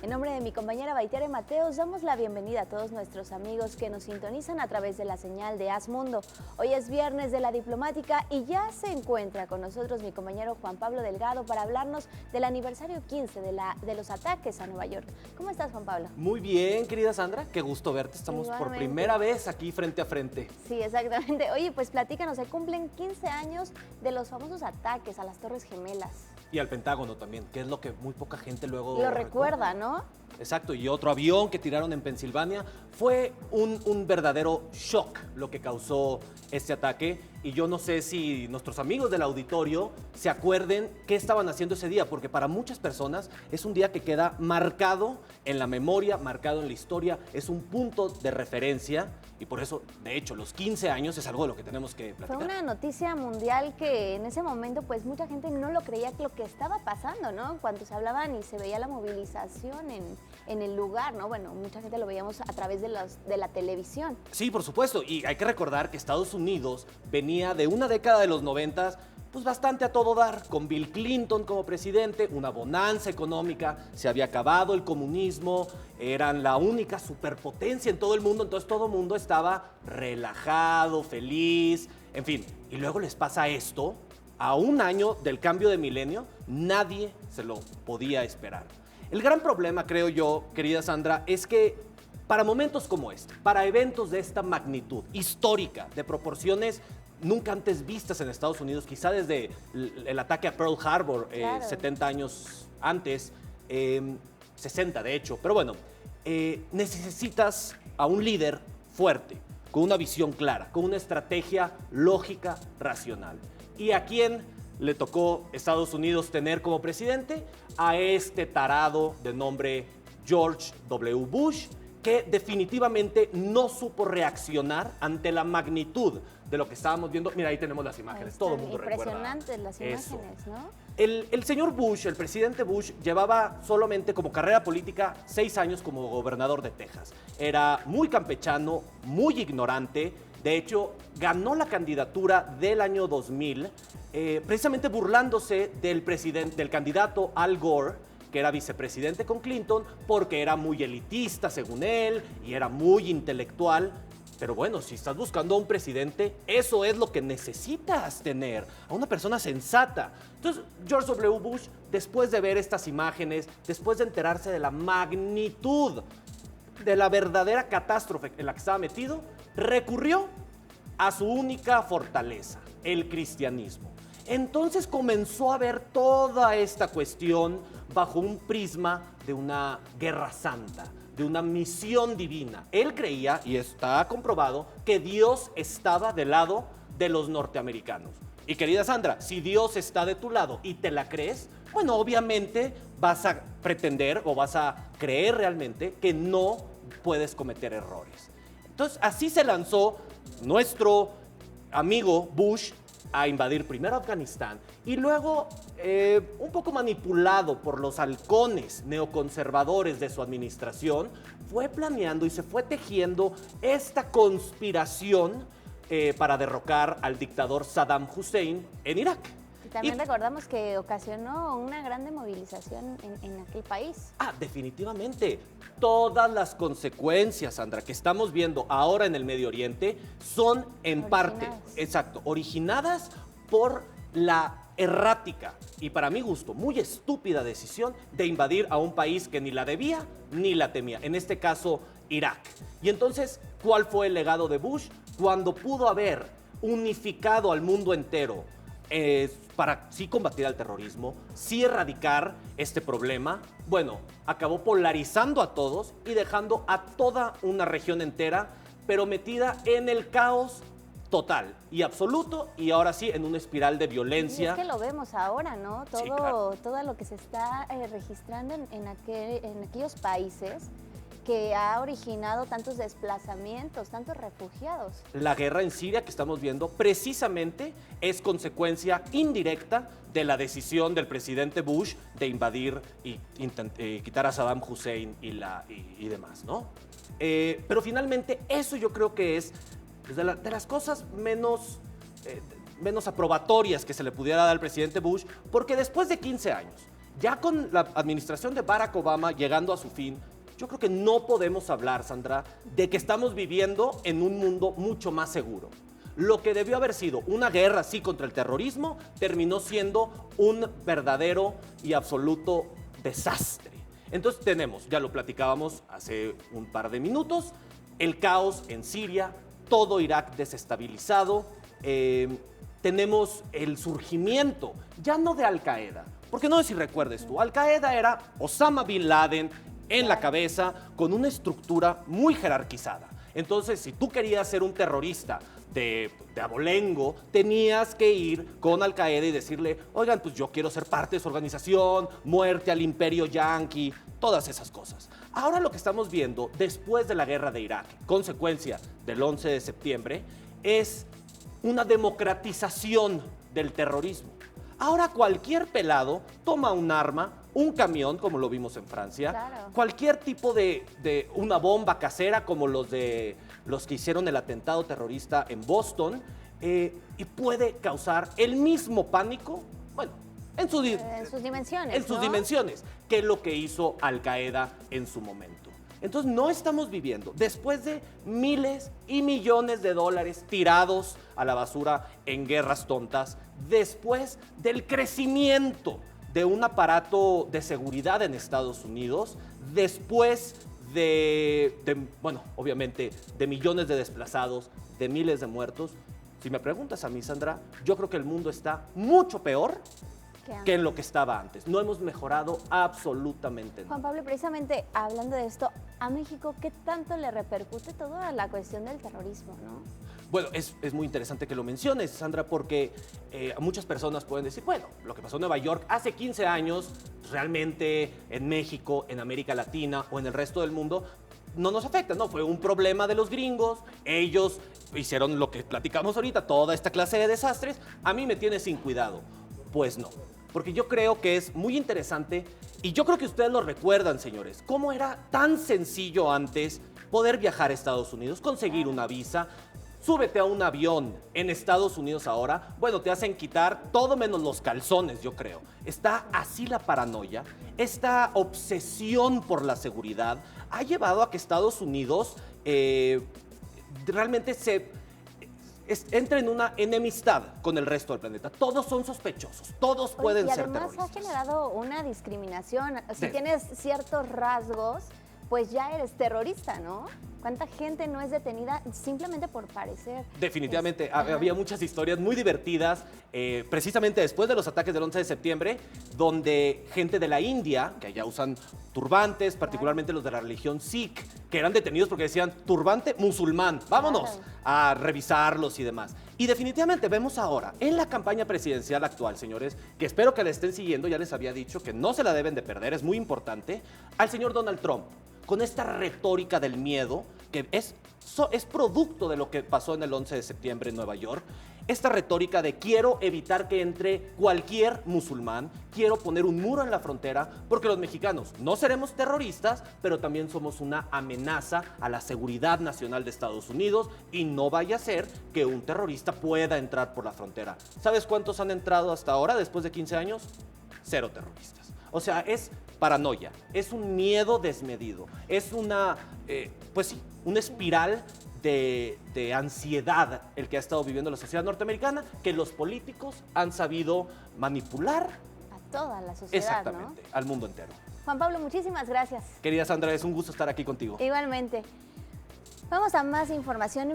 En nombre de mi compañera Baitiare Mateos, damos la bienvenida a todos nuestros amigos que nos sintonizan a través de la señal de Haz Mundo. Hoy es viernes de la diplomática y ya se encuentra con nosotros mi compañero Juan Pablo Delgado para hablarnos del aniversario 15 de los ataques a Nueva York. ¿Cómo estás, Juan Pablo? Muy bien, querida Sandra, qué gusto verte. Estamos por primera vez aquí frente a frente. Sí, exactamente. Oye, pues platícanos, se cumplen 15 años de los famosos ataques a las Torres Gemelas. Y al Pentágono también, que es lo que muy poca gente luego Lo recuerda, ¿no? Exacto, y otro avión que tiraron en Pensilvania. Fue un verdadero shock lo que causó este ataque. Y yo no sé si nuestros amigos del auditorio se acuerden qué estaban haciendo ese día, porque para muchas personas es un día que queda marcado en la memoria, marcado en la historia, es un punto de referencia y por eso, de hecho, los 15 años es algo de lo que tenemos que platicar. Fue una noticia mundial que en ese momento pues mucha gente no lo creía que lo que estaba pasando, ¿no? Cuando se hablaban y se veía la movilización en el lugar, ¿no? Bueno, mucha gente lo veíamos a través de la televisión. Sí, por supuesto, y hay que recordar que Estados Unidos venía de una década de los 90, pues bastante a todo dar, con Bill Clinton como presidente, una bonanza económica, se había acabado el comunismo, eran la única superpotencia en todo el mundo, entonces todo el mundo estaba relajado, feliz, en fin. Y luego les pasa esto, a un año del cambio de milenio, nadie se lo podía esperar. El gran problema, creo yo, querida Sandra, es que para momentos como este, para eventos de esta magnitud histórica, de proporciones nunca antes vistas en Estados Unidos, quizá desde el ataque a Pearl Harbor, Claro. 70 años antes, 60 de hecho, pero bueno, necesitas a un líder fuerte, con una visión clara, con una estrategia lógica, racional. ¿Y a quién le tocó Estados Unidos tener como presidente? A este tarado de nombre George W. Bush, que definitivamente no supo reaccionar ante la magnitud de lo que estábamos viendo. Mira, ahí tenemos las imágenes, todo el mundo recuerda. Impresionantes las eso. imágenes, ¿no? El señor Bush, el presidente Bush, llevaba solamente como carrera política 6 años como gobernador de Texas. Era muy campechano, muy ignorante. De hecho, ganó la candidatura del año 2000, precisamente burlándose del candidato Al Gore, que era vicepresidente con Clinton, porque era muy elitista, según él, y era muy intelectual. Pero bueno, si estás buscando a un presidente, eso es lo que necesitas tener, a una persona sensata. Entonces, George W. Bush, después de ver estas imágenes, después de enterarse de la magnitud, de la verdadera catástrofe en la que estaba metido, recurrió a su única fortaleza, el cristianismo. Entonces comenzó a ver toda esta cuestión bajo un prisma de una guerra santa, de una misión divina. Él creía, y está comprobado, que Dios estaba del lado de los norteamericanos. Y querida Sandra, si Dios está de tu lado y te la crees, bueno, obviamente vas a pretender o vas a creer realmente que no puedes cometer errores. Entonces, así se lanzó nuestro amigo Bush a invadir primero Afganistán y luego, un poco manipulado por los halcones neoconservadores de su administración, fue planeando y se fue tejiendo esta conspiración para derrocar al dictador Saddam Hussein en Irak. También recordamos que ocasionó una grande movilización en aquel país. Definitivamente. Todas las consecuencias, Sandra, que estamos viendo ahora en el Medio Oriente son en parte, exacto, originadas por la errática y para mi gusto muy estúpida decisión de invadir a un país que ni la debía ni la temía, en este caso Irak. Y entonces, ¿cuál fue el legado de Bush? Cuando pudo haber unificado al mundo entero para sí combatir al terrorismo, sí erradicar este problema, bueno, acabó polarizando a todos y dejando a toda una región entera, pero metida en el caos total y absoluto, y ahora sí en una espiral de violencia. Y es que lo vemos ahora, ¿no? Sí, claro. Todo lo que se está registrando en aquellos países que ha originado tantos desplazamientos, tantos refugiados. La guerra en Siria que estamos viendo precisamente es consecuencia indirecta de la decisión del presidente Bush de invadir y quitar a Saddam Hussein y demás, ¿no? Pero finalmente eso yo creo que es pues, de las cosas menos aprobatorias que se le pudiera dar al presidente Bush, porque después de 15 años, Ya con la administración de Barack Obama llegando a su fin, yo creo que no podemos hablar, Sandra, de que estamos viviendo en un mundo mucho más seguro. Lo que debió haber sido una guerra, sí, contra el terrorismo, terminó siendo un verdadero y absoluto desastre. Entonces tenemos, ya lo platicábamos hace un par de minutos, el caos en Siria, todo Irak desestabilizado, tenemos el surgimiento, ya no de Al Qaeda, porque no sé si recuerdes tú, Al Qaeda era Osama Bin Laden en la cabeza con una estructura muy jerarquizada. Entonces, si tú querías ser un terrorista de abolengo, tenías que ir con Al Qaeda y decirle, oigan, pues yo quiero ser parte de su organización, muerte al imperio yanqui, todas esas cosas. Ahora lo que estamos viendo después de la guerra de Irak, consecuencia del 11 de septiembre, es una democratización del terrorismo. Ahora cualquier pelado toma un arma, un camión, como lo vimos en Francia, Claro. cualquier tipo de una bomba casera, como los que hicieron el atentado terrorista en Boston, y puede causar el mismo pánico, bueno, en sus dimensiones. en sus ¿no? dimensiones, que es lo que hizo Al Qaeda en su momento. Entonces no estamos viviendo, después de miles y millones de dólares tirados a la basura en guerras tontas, después del crecimiento de un aparato de seguridad en Estados Unidos, después bueno, obviamente, de millones de desplazados, de miles de muertos. Si me preguntas a mí, Sandra, yo creo que el mundo está mucho peor que en lo que estaba antes. No hemos mejorado absolutamente nada. Juan Pablo, precisamente hablando de esto, a México, ¿qué tanto le repercute toda la cuestión del terrorismo, no? Bueno, es muy interesante que lo menciones, Sandra, porque muchas personas pueden decir, bueno, lo que pasó en Nueva York hace 15 años, realmente en México, en América Latina o en el resto del mundo, no nos afecta, ¿no? Fue un problema de los gringos, ellos hicieron lo que platicamos ahorita, toda esta clase de desastres, a mí me tiene sin cuidado. Pues no, porque yo creo que es muy interesante y yo creo que ustedes lo recuerdan, señores, cómo era tan sencillo antes poder viajar a Estados Unidos, conseguir una visa. Súbete a un avión en Estados Unidos ahora, bueno, te hacen quitar todo menos los calzones, yo creo. Está así la paranoia, esta obsesión por la seguridad ha llevado a que Estados Unidos realmente entra en una enemistad con el resto del planeta. Todos son sospechosos, todos pueden ser terroristas. Y además ha generado una discriminación. Si tienes ciertos rasgos, pues ya eres terrorista, ¿no? ¿Cuánta gente no es detenida simplemente por parecer? Definitivamente, había muchas historias muy divertidas, precisamente después de los ataques del 11 de septiembre, donde gente de la India, que allá usan turbantes, particularmente los de la religión Sikh, que eran detenidos porque decían turbante musulmán, vámonos a revisarlos y demás. Y definitivamente vemos ahora, en la campaña presidencial actual, señores, que espero que la estén siguiendo, ya les había dicho que no se la deben de perder, es muy importante, al señor Donald Trump, con esta retórica del miedo, que es producto de lo que pasó en el 11 de septiembre en Nueva York, esta retórica de quiero evitar que entre cualquier musulmán, quiero poner un muro en la frontera, porque los mexicanos no seremos terroristas, pero también somos una amenaza a la seguridad nacional de Estados Unidos y no vaya a ser que un terrorista pueda entrar por la frontera. ¿Sabes cuántos han entrado hasta ahora, después de 15 años? 0 terroristas. O sea, es paranoia, es un miedo desmedido, es una, pues sí, una espiral de ansiedad el que ha estado viviendo la sociedad norteamericana, que los políticos han sabido manipular a toda la sociedad, exactamente, ¿no? al mundo entero. Juan Pablo, muchísimas gracias. Querida Sandra, es un gusto estar aquí contigo. Igualmente. Vamos a más información.